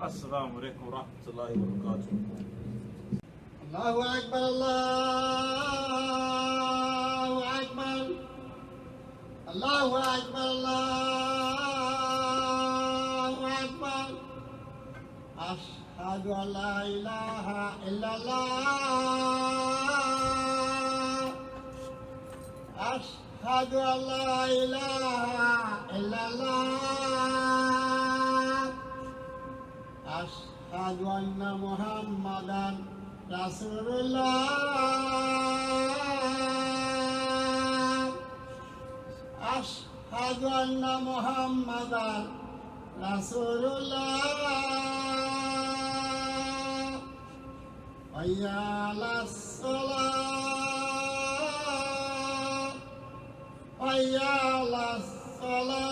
Assalamu alaikum wa rahmatullahi wa barakatuh. Allahu Akbar, Allahu Akbar, Allahu Akbar, Allahu Akbar. Ashhadu an la ilaha illallah. Ashhadu an la ilaha illallah. Ashhadu anna Muhammadan Rasulullah. Ashhadu anna Muhammadan Rasulullah. Hayya 'alas salat, hayya 'alas salat,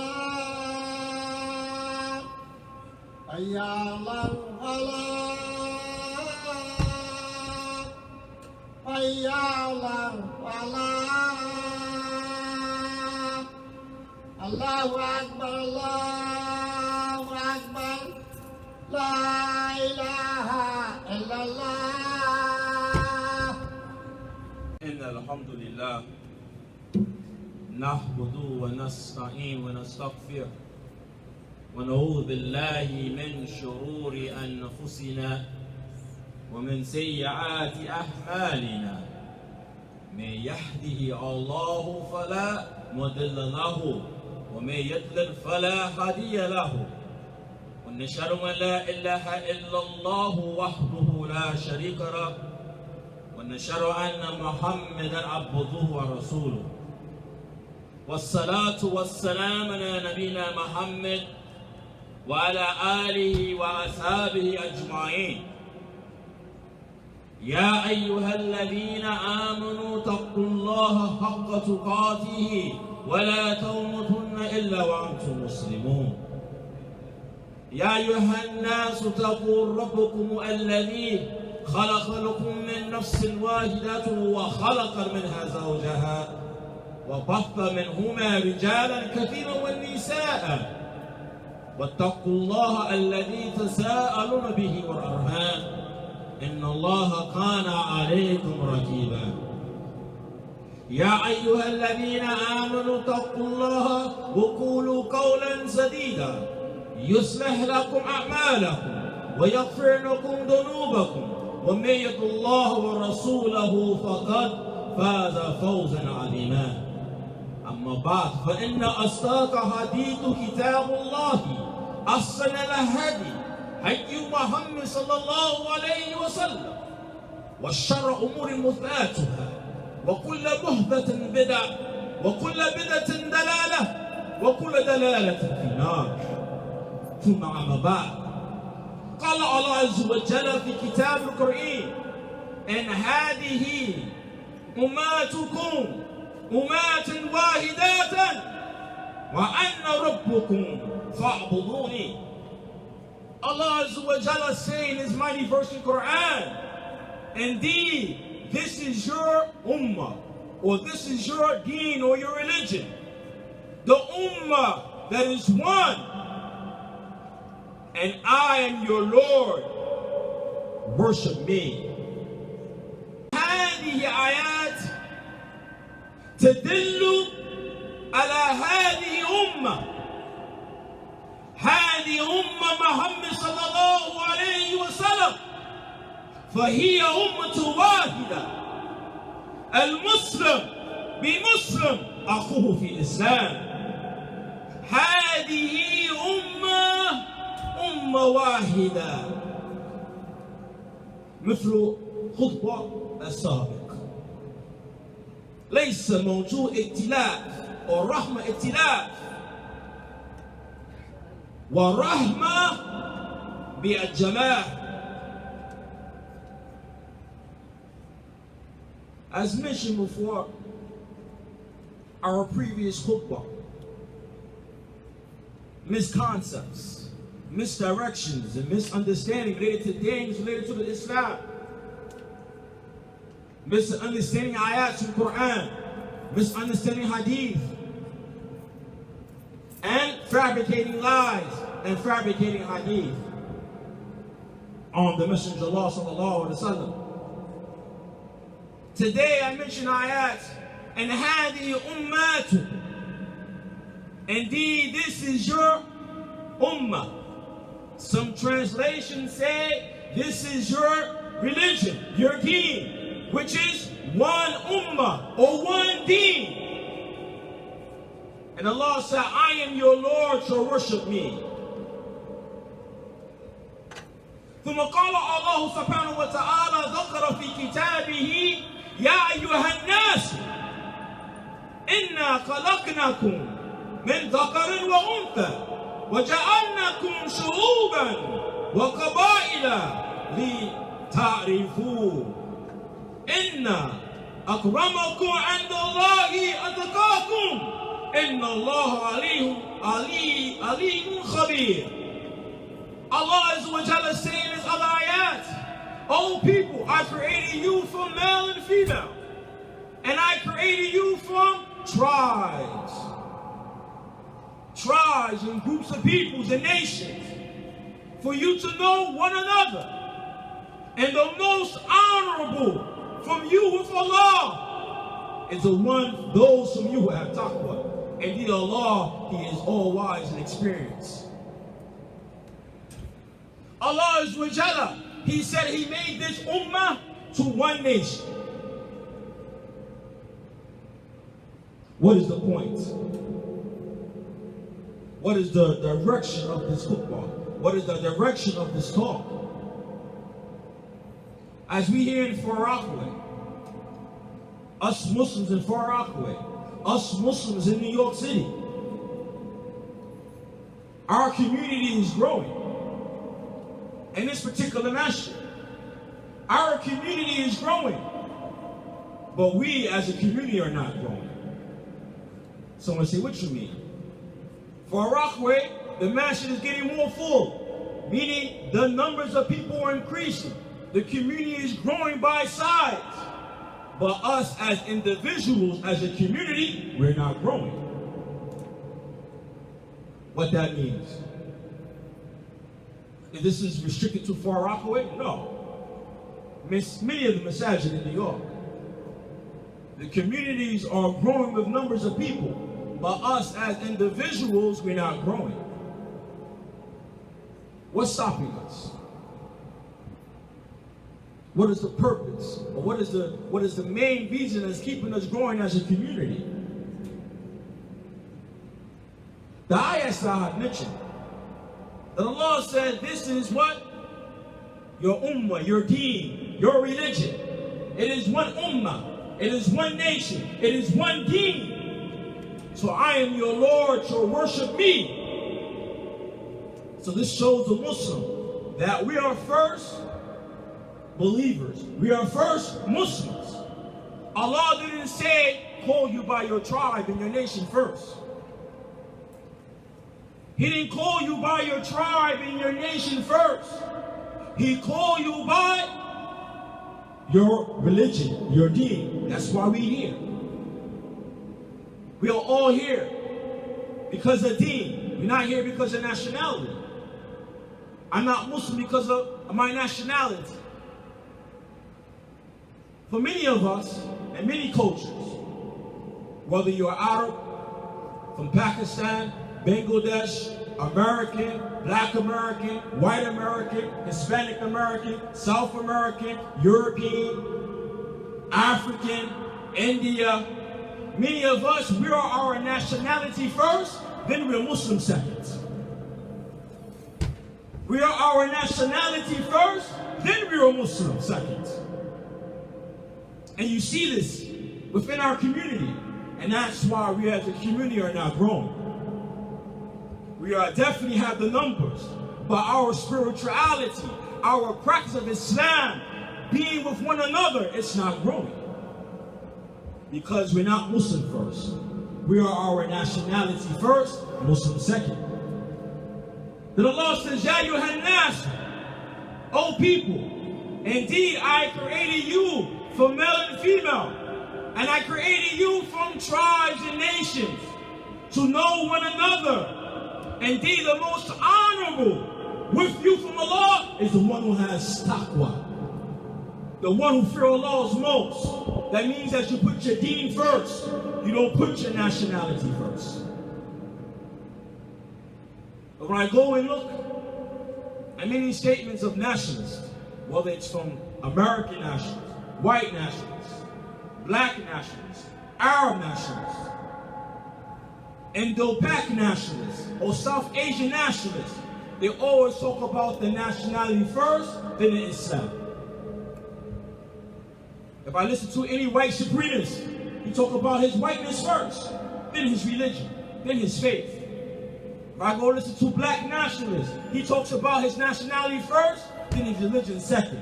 hayya 'alal falah, hayya 'alal falah. Allahu Akbar, Allahu Akbar, la ilaha illallah. Innal hamdulillah nahmaduhu wa nasta'in wa nastaghfir wa na'udhu billahi min shururi anfusina wa min sayyiati a'malina. Man yahdihi Allahu fala mudilla lahu wa man yudlil fala hadiya lahu. Wa nashhadu an la ilaha illallah wahdahu la sharika lahu wa nashhadu anna Muhammadan abduhu wa rasuluhu. والصلاة والسلام على نبينا محمد وعلى آله وأصحابه أجمعين. يا أيها الذين آمنوا اتقوا الله حق تقاته ولا تموتن إلا وأنتم مسلمون. يا أيها الناس اتقوا ربكم الذي خلق لكم من نفس واحدة وخلق منها زوجها وبث منهما رجالا كثيرا والنساء واتقوا الله الذي تساءلون به والأرحام إن الله كان عليكم رقيبا. يا أيها الذين آمنوا اتقوا الله وقولوا قولا سديدا يصلح لكم أعمالكم ويغفر لكم ذنوبكم ومن يطع الله ورسوله فقد فاز فوزا عظيما. أما بعد فإن أصدق حديث كتاب الله، أحسن الهدي هدي محمد صلى الله عليه وسلم، وشر أمور محدثاتها وكل محدثة بدعة وكل بدعة دلالة وكل دلالة في النار. ثم أما بعد قال الله عز وجل في كتاب القرآن إن هذه أمتكم أمات واحدة وأنا ربكم فاعبدوني. Allah Azza wa Jalla saying in His mighty verse in Quran, indeed, this is your ummah, or this is your deen or your religion, the ummah that is one, and I am your Lord. Worship me. هذه آيات تدل على هذه أمة، هذه أمة محمد صلى الله عليه وسلم، فهي أمة واحدة. المسلم بمسلم أخوه في الإسلام. هذه أمة واحدة، مثل خطبة السابق. ليس موجود ائتلاف والرحمة ائتلاف، والرحمة بالجماعة. As mentioned before, our previous khutbah, misconceptions, misdirections, and misunderstanding related to things related to the Islam, misunderstanding ayats in Quran, misunderstanding hadith, and fabricating lies and fabricating hadith. on the Messenger of Allah sallallahu alaihi wasallam. Today I mention ayat, and hadi ummatu. Indeed, this is your ummah. Some translations say this is your religion, your deen, which is one ummah or one deen. And Allah said, I am your Lord, so worship me. ثم قال الله سبحانه وتعالى ذكر في كتابه يا أيها الناس إنا خلقناكم من ذكر وأنثى وجعلناكم شعوبا وقبائل لتعرفوا إن أكرمكم عند الله أتقاكم إن الله عليم خبير. Allah Azza wa Jalla is saying in his other ayat, O people, I created you from male and female, and I created you from tribes and groups of peoples and nations, for you to know one another. And the most honorable from you with Allah is the one, those from you who have taqwa. Indeed, Allah, He is all wise and experienced. Allah Azza wa Jalla, He said He made this ummah to one nation. What is the point? What is the direction of this khutbah? What is the direction of this talk? As we hear in Rockaway, us Muslims in Rockaway, us Muslims in New York City, our community is growing. In this particular masjid, our community is growing, but we as a community are not growing. Someone say, what you mean? For Rockaway, the masjid is getting more full, meaning the numbers of people are increasing. The community is growing by size, but us as individuals, as a community, we're not growing. What that means? If this is restricted to Far Rockaway? No. Many of the masajid in New York, the communities are growing with numbers of people, but us as individuals, we're not growing. What's stopping us? What is the purpose? Or what is the main reason that's keeping us growing as a community? The ayahs that I had mentioned, that Allah said, this is what? Your ummah, your deen, your religion. It is one ummah. It is one nation. It is one deen. So I am your Lord, so worship me. So this shows the Muslim that we are first believers. We are first Muslims. Allah didn't say, call you by your tribe and your nation first. He didn't call you by your tribe and your nation first. He called you by your religion, your deen. That's why we're here. We are all here because of deen. We're not here because of nationality. I'm not Muslim because of my nationality. For many of us and many cultures, whether you're Arab, from Pakistan, Bangladesh, American, Black American, White American, Hispanic American, South American, European, African, India. Many of us, we are our nationality first, then we're Muslim second. We are our nationality first, then we're Muslim second. And you see this within our community, and that's why we as a community are not growing. We are definitely have the numbers, but our spirituality, our practice of Islam, being with one another, it's not growing. Because we're not Muslim first. We are our nationality first, Muslim second. Then Allah says, Ya ayyuhan nas, O people, indeed I created you from male and female, and I created you from tribes and nations to know one another. Indeed, the most honorable with you from Allah is the one who has taqwa. The one who fears Allah most. That means that you put your deen first. You don't put your nationality first. But when I go and look at many statements of nationalists, whether it's from American nationalists, white nationalists, black nationalists, Arab nationalists, Indo-Pak nationalists, or South Asian nationalists, they always talk about the nationality first, then the Islam. If I listen to any white supremacist, he talk about his whiteness first, then his religion, then his faith. If I go listen to black nationalists, he talks about his nationality first, then his religion second.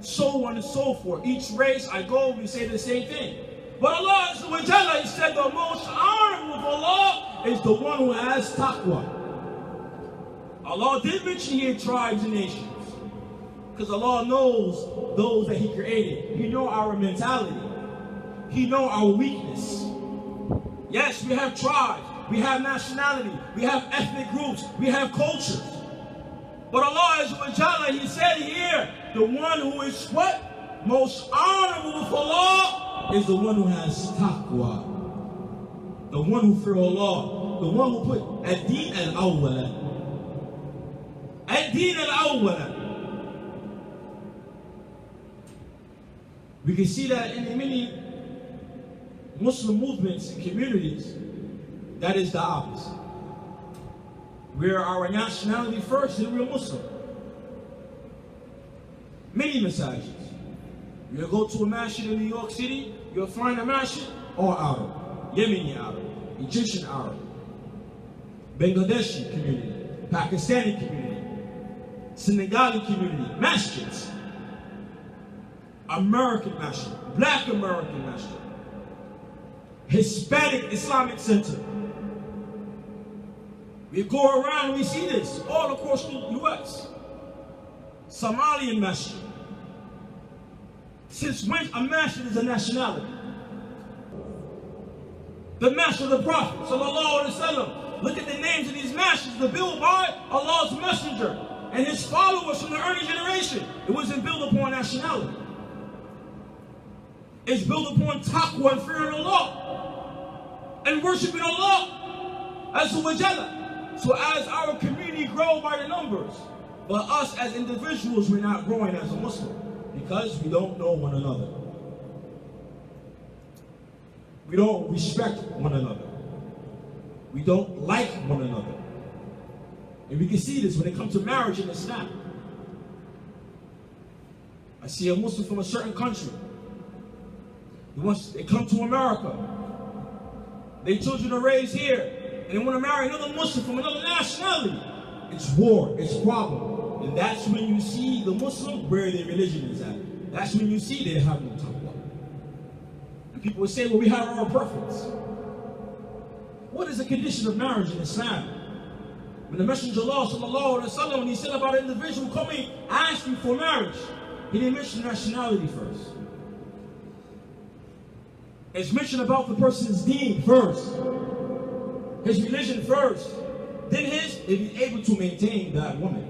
So on and so forth. Each race I go, we say the same thing. But Allah Azza he said the most honorable of Allah is the one who has taqwa. Allah did mention here tribes and nations. Because Allah knows those that He created. He knows our mentality. He knows our weakness. Yes, we have tribes. We have nationality. We have ethnic groups. We have cultures. But Allah Azza He said here, the one who is what? Most honorable of Allah is the one who has taqwa. The one who fears Allah. The one who put ad-din al-awwala. Ad-din al-awwala. We can see that in many Muslim movements and communities, that is the opposite. We're our nationality first and we're Muslim. Many masajids. You'll go to a masjid in New York City, you'll find a masjid, all Arab, Yemeni Arab, Egyptian Arab, Bangladeshi community, Pakistani community, Senegali community, masjids. American masjid, Black American masjid, Hispanic Islamic Center. We go around and we see this all across the U.S. Somalian masjid. Since when a masjid is a nationality? The masjid of the Prophet, sallallahu alaihi wasallam. Look at the names of these masjids, the built by Allah's messenger and his followers from the early generation. It wasn't built upon nationality. It's built upon taqwa and fearing Allah and worshiping Allah Azza wa Jalla. So as our community grows by the numbers, but us as individuals, we're not growing as a Muslim because we don't know one another. We don't respect one another. We don't like one another. And we can see this when it comes to marriage in Islam. I see a Muslim from a certain country. They come to America. Their children are raised here. And they want to marry another Muslim from another nationality. It's war. It's a problem. And that's when you see the Muslim where their religion is at. That's when you see they have no taqwa. And people will say, well, we have our preference. What is the condition of marriage in Islam? When the Messenger of Allah, sallallahu alaihi wasallam, when he said about an individual coming asking for marriage, he didn't mention nationality first. It's mentioned about the person's deen first, his religion first, then if he's able to maintain that woman.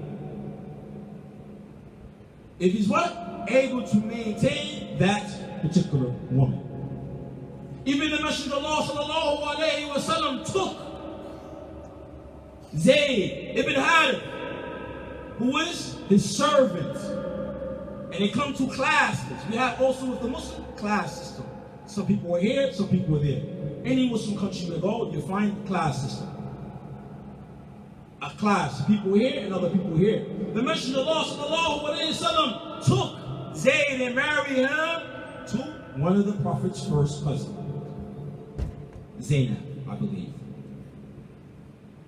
If he's what? Able to maintain that particular woman. Even the Messenger of Allah sallallahu alayhi wa sallam took Zayd ibn Harith, who is his servant. And it comes to classes. We have also with the Muslim class system. Some people are here, some people are there. Any Muslim country you go, you find a class system. A class, people here and other people here. The Messenger of Allah sallallahu alayhi wa sallam took Zayd and married him to one of the Prophet's first cousins, Zainab, I believe.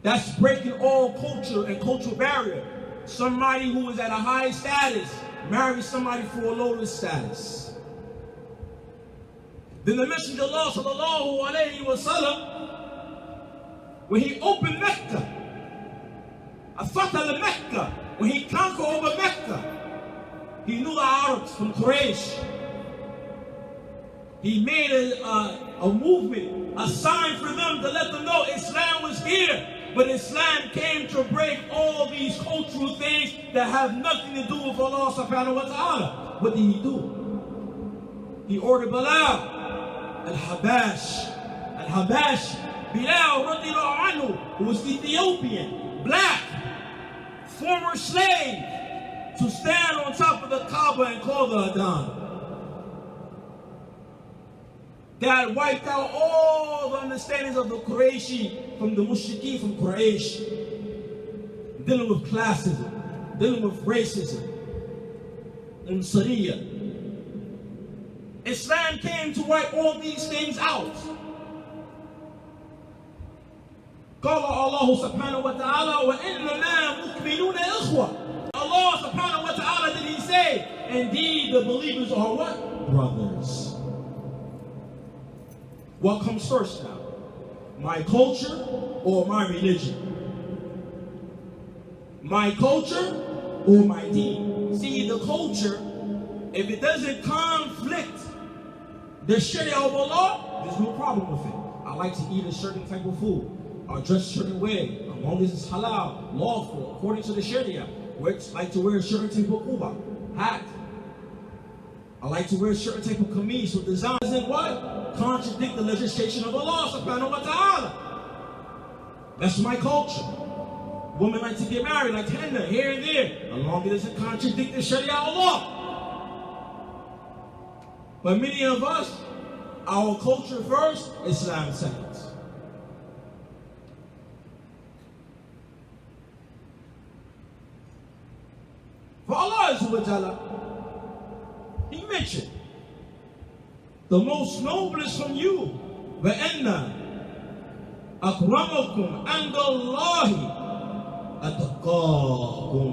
That's breaking all culture and cultural barrier. Somebody who is at a high status marries somebody for a lower status. Then the Messenger of Allah sallallahu alayhi wa sallam, when he opened Mecca, Fatal Mecca, when he conquered over Mecca, he knew the Arabs from Quraysh. He made a movement, a sign for them to let them know Islam was here. But Islam came to break all these cultural things that have nothing to do with Allah subhanahu wa ta'ala. What did he do? He ordered Baraa al-Habash. Al-Habash, Bilal radiallahu anhu, who was Ethiopian, black, former slave, to stand on top of the Kaaba and call the Adhan. That wiped out all the understandings of the Qurayshi, from the Mushrikeen, from Quraysh. Dealing with classism, dealing with racism, and Sharia. Islam came to wipe all these things out. قال الله سبحانه وتعالى وإنما مؤمنون إخوة. Allah subhanahu wa ta'ala, did he say, indeed the believers are what? Brothers. What comes first now? My culture or my religion? My culture or my deen? See, the culture, if it doesn't conflict the Sharia of Allah, there's no problem with it. I like to eat a certain type of food, or dress a certain way, as long as it's halal, lawful, according to the Sharia. I like to wear a certain type of Khutbah, hat. I like to wear a certain type of kameez with designs and what? Contradict the legislation of Allah subhanahu wa ta'ala. That's my culture. Women like to get married, like henna, here and there, as long as it doesn't contradict the Sharia of Allah. But many of us, our culture first, Islam second. For Allah Azza wa Jalla, He mentioned the most noblest from you, وَأَنَّ أَكْرَمَكُمْ عِنْدَ اللَّهِ أَتَقَاكُمْ.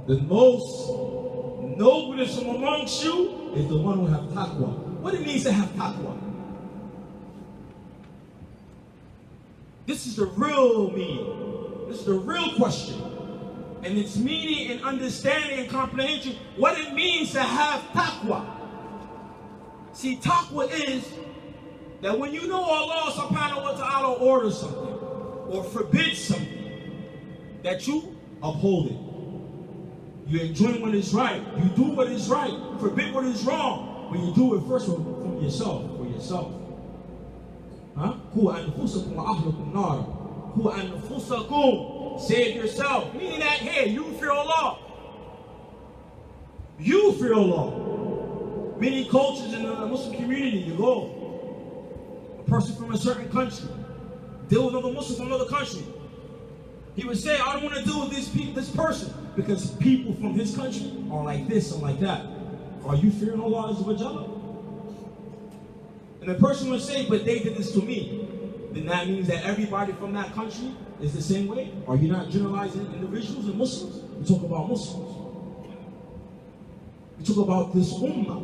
The most noblest from amongst you is the one who have taqwa. What it means to have taqwa? This is the real meaning. This is the real question. And its meaning and understanding and comprehension, what it means to have taqwa. See, taqwa is that when you know Allah subhanahu wa ta'ala orders something or forbids something, that you uphold it. You enjoy what is right. You do what is right. Forbid what is wrong. When you do it first from yourself, for yourself. Huh? Save yourself. Meaning that, hey, you fear Allah. You fear Allah. Many cultures in the Muslim community, you go, a person from a certain country, deal with another Muslim from another country. He would say, I don't want to deal with this person because people from his country are like this and like that. Are you fearing Allah Azza wa Jalla? And the person would say, but they did this to me. Then that means that everybody from that country is the same way? Are you not generalizing individuals and Muslims? We talk about Muslims. We talk about this ummah.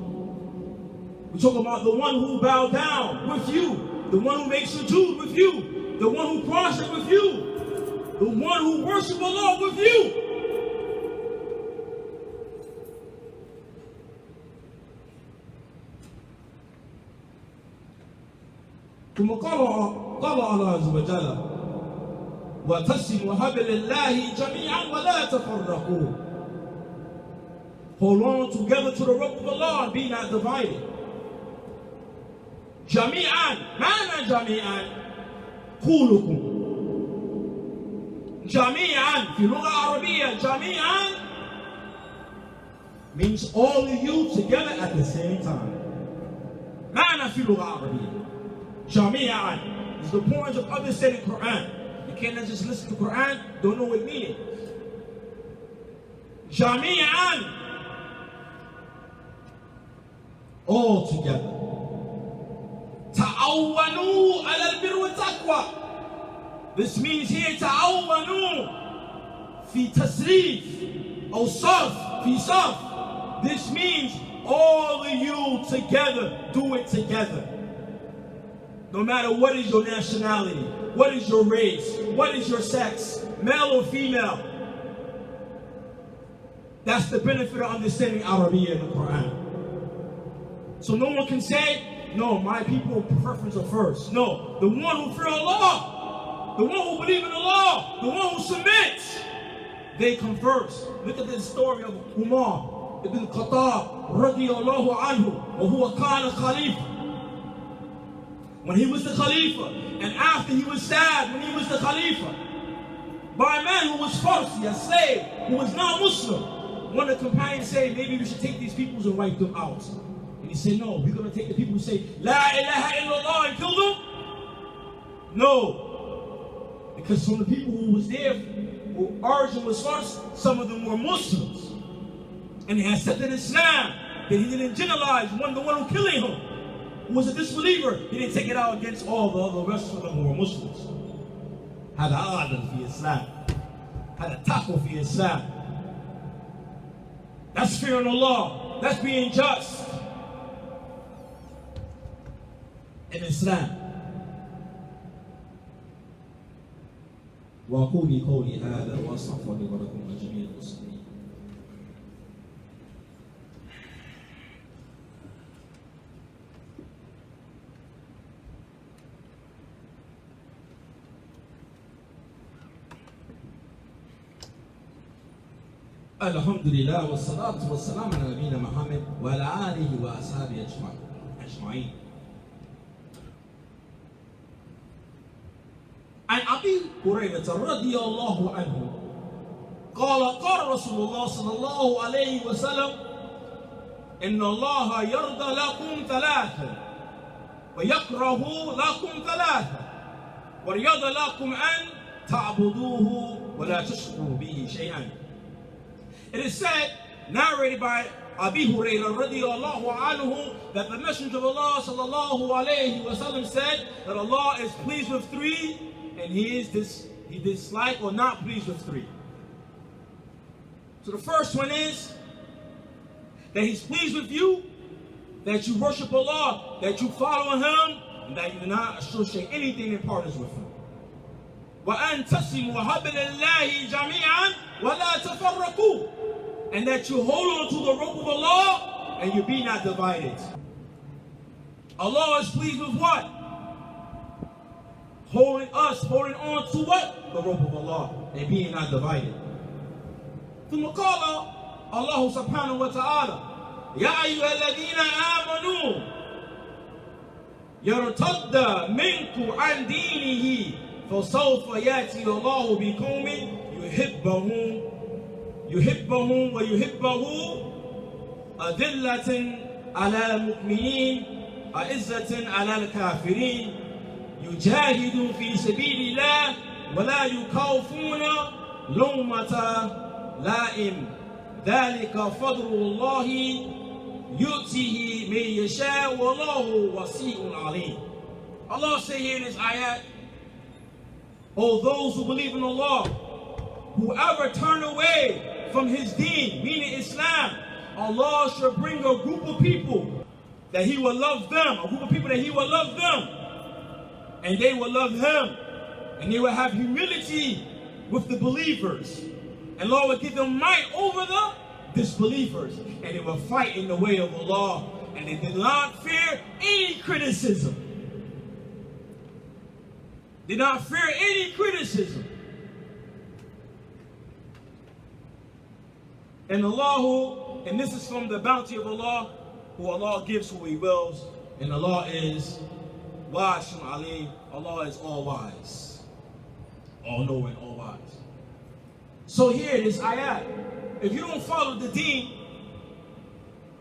We talk about the one who bowed down with you, the one who makes sujood with you, the one who prostrate with you, the one who worships Allah with you. ثم قال الله عز وجل وَتَسِمُوا حَبْلِ اللَّهِ جَمِيعًا وَلَا تَفَرَّقُوا. Hold on together to the rope of Allah and be not divided. جَمِيعًا معنى جَمِيعًا كُلُكُمْ. جَمِيعًا في لغة عربية جَمِيعًا means all of you together at the same time. معنى في لغة عربية جَمِيعًا is the point of understanding Quran. You cannot just listen to Quran, don't know what it means. Jami'an, all together. Ta'awwanu ala al-birr wa taqwa. This means here ta'awwanu fi tasrif or sarf, fi sarf. This means all of you together, do it together. No matter what is your nationality, what is your race, what is your sex, male or female. That's the benefit of understanding Arabic in the Quran. So no one can say, no, my people preference are first. No, the one who fear Allah the one who believes in Allah, the one who submits, they come first. Look at this story of Umar ibn Khattab radiyallahu anhu, wa huwa kana khalifa. When he was the Khalifa, and after he was stabbed when he was the Khalifa, by a man who was Farsi, a slave, who was not Muslim. One of the companions said, maybe we should take these peoples and wipe them out. And he said, no, we're going to take the people who say, La ilaha illallah, and kill them? No. Because some of the people who was there, who origin was Farsi, some of them were Muslims. And he had accepted Islam, that he didn't generalize the one who killing him, who was a disbeliever. He didn't take it out against all the other rest of them who were Muslims. هذا عادل في Islam. هذا تقوى في Islam. That's fearing Allah. That's being just in Islam. وأقول قولي هذا وأستغفر لي ولكم ولجميع المسلمين. الحمد لله والصلاة والسلام على نبينا محمد وعلى آله وأصحابه أجمعين. عن أبي هريرة رضي الله عنه قال رسول الله صلى الله عليه وسلم إن الله يرضى لكم ثلاثة ويكره لكم ثلاثة ويرضى لكم أن تعبدوه ولا تشركوا به شيئا. It is said, narrated by Abu Hurairah radiyallahu anhu, that the Messenger of Allah sallallahu alayhi wa sallam said that Allah is pleased with three, and he dislikes or not pleased with three. So the first one is that he's pleased with you, that you worship Allah, that you follow him, and that you do not associate anything in partners with him. وَأَن تَسِمُوا حَبْلَ اللَّهِ جَمِيعًا وَلَا تَفَرَّقُوا, and that you hold on to the rope of Allah and you be not divided. Allah is pleased with what? Holding on to what? The rope of Allah and being not divided. ثم قال الله سبحانه وتعالى يا أيها الذين آمنوا يرتد منكم عن دينه فسوف يأتي الله بقوم يحبهم ويحبه أذلة على المؤمنين أعزة على الكافرين يجاهدون في سبيل الله ولا يخافون لومة لائم ذلك فضل الله يؤتيه من يشاء والله واسع عليم. Allah say here in this ayat, oh, those who believe in Allah, whoever turn away from his deen, meaning Islam, Allah shall bring a group of people that he will love them, a group of people that he will love them, and they will love him, and they will have humility with the believers, and Allah will give them might over the disbelievers, and they will fight in the way of Allah, and they did not fear any criticism. Did not fear any criticism. And Allah, and this is from the bounty of Allah, who Allah gives who He wills, and Allah is Washim Alim. Allah is all wise, all knowing, all wise. So here, this ayat, if you don't follow the deen,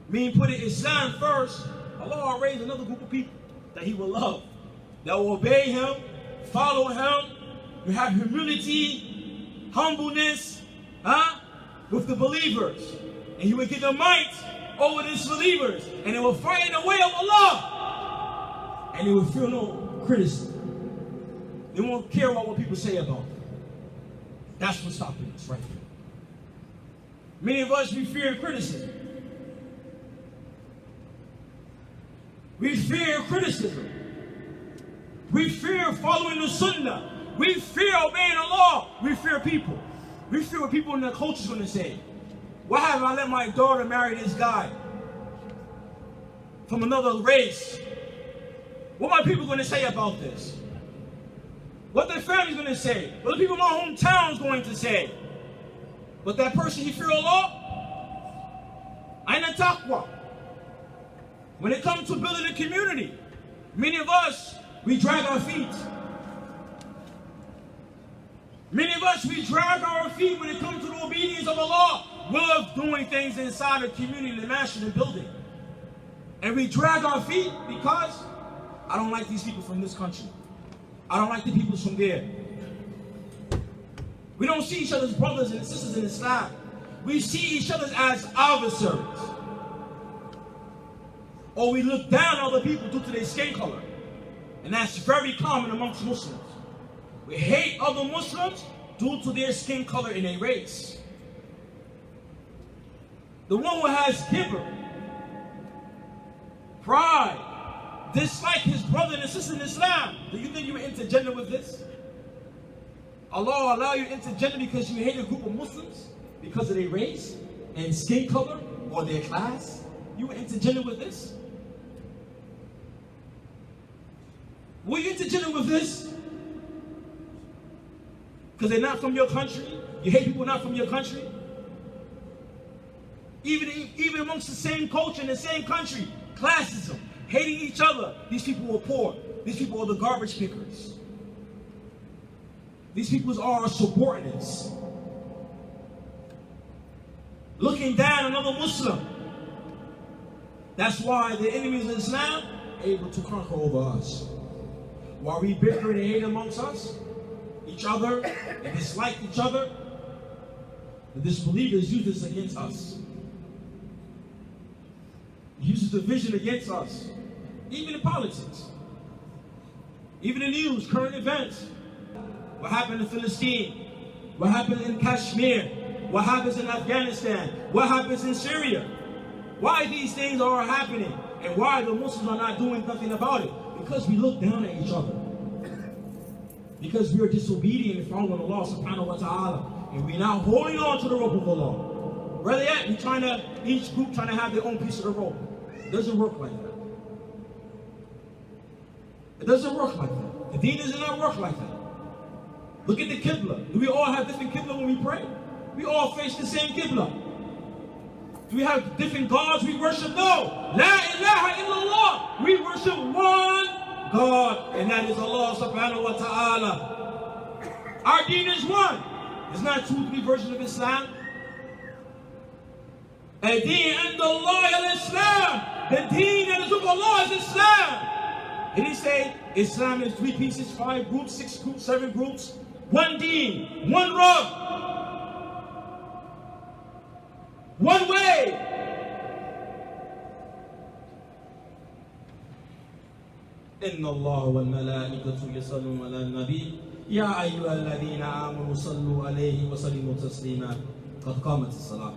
meaning put it Islam first, Allah will raise another group of people that He will love, that will obey Him, follow Him, you have humility, humbleness, with the believers, and He will give them might over the disbelievers, and they will fight in the way of Allah, and they will feel no criticism. They won't care about what people say about them. That's what's stopping us right here. Many of us, we fear criticism. We fear criticism. We fear following the Sunnah. We fear obeying the law. We fear people. We fear what people in the culture is going to say. Why have I let my daughter marry this guy from another race? What are my people going to say about this? What their family's going to say. What the people in my hometown is going to say. But that person, he fear Allah. Aina taqwa. When it comes to building a community, many of us, we drag our feet. Many of us, we drag our feet when it comes to the obedience of Allah. We love doing things inside a community, the mansion, the building. And we drag our feet because I don't like these people from this country. I don't like the people from there. We don't see each other as brothers and sisters in Islam. We see each other as adversaries. Or we look down on other people due to their skin color. And that's very common amongst Muslims. We hate other Muslims due to their skin color and their race. The one who has kibr, pride, dislike his brother and sister in Islam. Do you think you were into Jannah with this? Allah allow you into Jannah because you hate a group of Muslims? Because of their race and skin color or their class? You were into Jannah with this? Were you into Jannah with this? Because they're not from your country? You hate people not from your country? Even amongst the same culture in the same country, classism, hating each other. These people were poor. These people are the garbage pickers. These people are our subordinates. Looking down on another Muslim. That's why the enemies of Islam are able to conquer over us. While we bicker and hate amongst us, each other, and dislike each other, the disbelievers use this against us. Uses division against us, even in politics, even in news, current events. What happened in Palestine? What happened in Kashmir? What happens in Afghanistan? What happens in Syria? Why these things are happening and why the Muslims are not doing nothing about it? Because we look down at each other. Because we are disobedient and following Allah subhanahu wa ta'ala. And we're not holding on to the rope of Allah. Where they at? Each group trying to have their own piece of the rope. It doesn't work like that. It doesn't work like that. The deen does not work like that. Look at the Qibla. Do we all have different Qibla when we pray? We all face the same Qibla. Do we have different gods we worship? No. La ilaha illallah. We worship one God, and that is Allah subhanahu wa ta'ala. Our deen is one. It's not 2, 3 versions of Islam. Ad-deen and Allah al-Islam. The deen that is of Allah is Islam. Did he say Islam is 3 pieces, 5 groups, 6 groups, 7 groups? One deen, one Rabb, one way. إن الله والملائكة يصلون على النبي يا أيها الذين آمنوا صلوا عليه وسلموا تسليما قد قامت الصلاة